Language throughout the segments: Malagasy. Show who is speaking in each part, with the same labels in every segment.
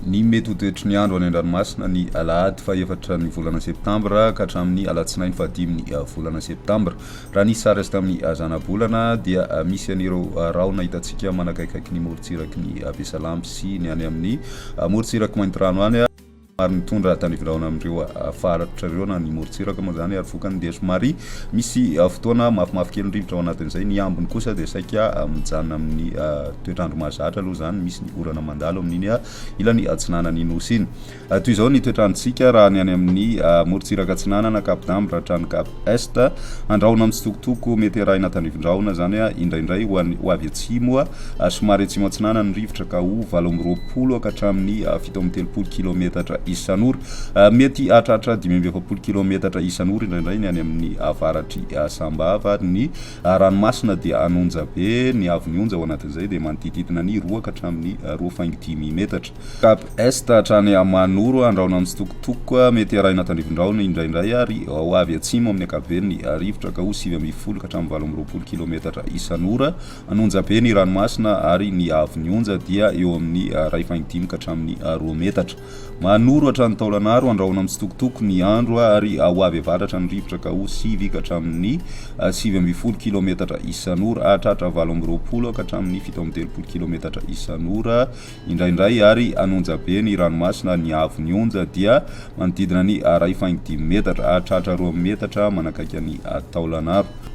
Speaker 1: Ny mety ho toetry ny andro any an-dranomasina ny alahady faha-efatra ny volana septambra ka hatramin'ny alatsinainy fahadimy ny volana septambra. Raha nisy sary azy tamin'ny zana-bolana dia misy an'ireo rahona hitantsika manakaikaiky ny morontsiraky ny Besalamby sy ny any amin'ny morontsiraky Maintirano any ary mitondra tany ivindraona amin'ireo faritra ireo na ny morontsiraka moa zany ary vokany dia somary misy fotoana mafimafy kely ny rivotra ao anatin'izay. Ny ambiny kosa dia saika mijanona amin'ny toetrandro mahazatra aloha zany, misy ny orana mandalo amin'iny ilany atsinanany nosy iny. Toy izao ny toetrandrontsika raha ny any amin'ny morontsiraka atsinanana Cap d'Ambre hatrany Cap Est, andrahona mitsitokotoko mety arahina tany ivindraona zany indraindray ho avy atsimo somary atsimo atsinana ny rivotra ka ho 8 ka hatramin'ny 7 kilometatra isan'ora, mety hatratra 5 kilometatra isan'ora indraindray ny any amin'ny avaratry Sambava. Ny ranomasina dia anonja be, ny avy onja ao anatin'izay dia manodididina ny 2 ka hatramin'ny 2.5 metatra. Cap Est hatrany Manoro andrahona mitsitokotoko mety arahina tandrivindraona indraindray ary ho avy atsimo amin'ny ankapobeny ny rivotra ka ho 7 ka hatramin'ny 20 kilometatra isan'ora. Anonja be ny ranomasina ary ny avy onja dia eo amin'ny 2.5 ka hatramin'ny 2 metatra. Manoro hatrany Taolagnaro andrahona mitsitokotoko ny andro ary ho avy avaratra ny rivotra ka ho 7 ka hatramin'ny 7 kilometatra isan'ora, hahatratra 20 ka hatramin'ny 17 kilometatra isan'ora indraindray ary anonja be ny ranomasina. Ny avy onja dia manodidina ny 2.5 metatra, hahatratra 2 metatra manakaiky ny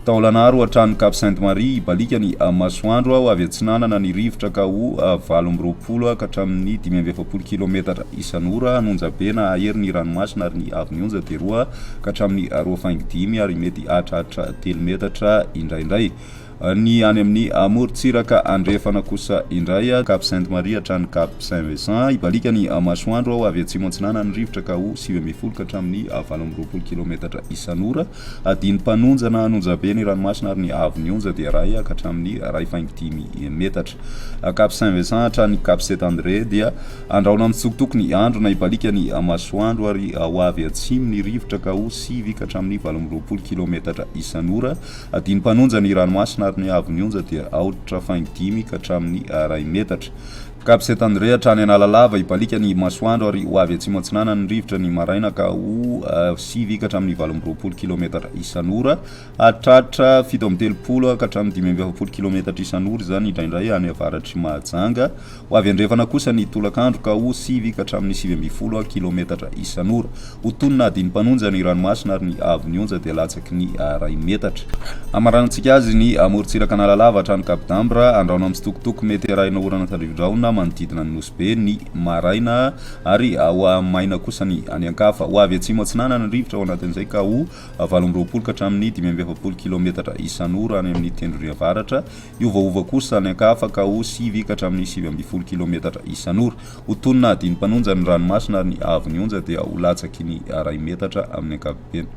Speaker 1: Taolagnaro hatrany Cap Sainte-Marie ibalika ny masoandro ho avy atsinanana ny rivotra ka ho 20 ka hatramin'ny 15 kilometatra isan'ora. Anonja be na ahery ny ranomasina ary ny avy onja dia 2 ka hatramin'ny 2.5 ary mety hahatratra 3 metatra indraindray. Ny any amin'ny morontsiraka andrefana kosa indray Cap Sainte-Marie hatrany Cap Saint-Vincent ibalika ny masoandro ho avy atsimo atsinana ny rivotra ka ho 19 ka hatramin'ny 20 kilometatra isan'ora. Adiny mpanonjana anonja be ny ranomasina ary ny avy onja dia 2 ka hatramin'ny 2.5 metatra. Cap Saint-Vincent hatrany Cap Saint-André dia andrahona mitsitokotoko ny andro na ibalika ny masoandro ary ho avy atsimo ny rivotra ka ho 7 ka hatramin'ny 20 kilometatra isan'ora. Adiny mpanonjana ny ranomasina ary ny avy onja dia 8.5 ka hatramin'ny 2 metatra. Cap Saint-André hatrany Analalava ibalika ny masoandro ary ho avy atsimo atsinana ny rivotra ny maraina ka ho 7 ka hatramin'ny 20 kilometatra isan'ora, hahatratra 17 ka hatramin'ny 20 kilometatra isan'ora zany indraindray any avaratry Mahajanga. Ho avy andrefana kosa ny tolakandro ka ho 7 ka hatramin'ny 20 kilometatra isan'ora. Ho tonona adiny mpanonja ny ranomasina ary ny avy onja dia latsaky ny 2 metatra. Amaranantsika azy ny morontsiraka Analalava hatrany Cap d'Ambre andrahona mitsitokotoko mety arahina orana tandrivindraona manodidina ny nosy be ny maraina ary ho maina kosa ny any ankafa. Ho avy atsimo atsinana ny rivotra ao anatin'izay ka ho 20 ka hatramin'ny 15 kilometatra isan'ora any amin'ny tendrony avaratra. Iovaova kosa any ankafa ka ho 7 ka hatramin'ny 17 kilometatra isan'ora. Ho tonona adiny mpanonja ny ranomasina ary ny avy onja dia ho latsaky ny 2 metatra amin'ny ankapobeny.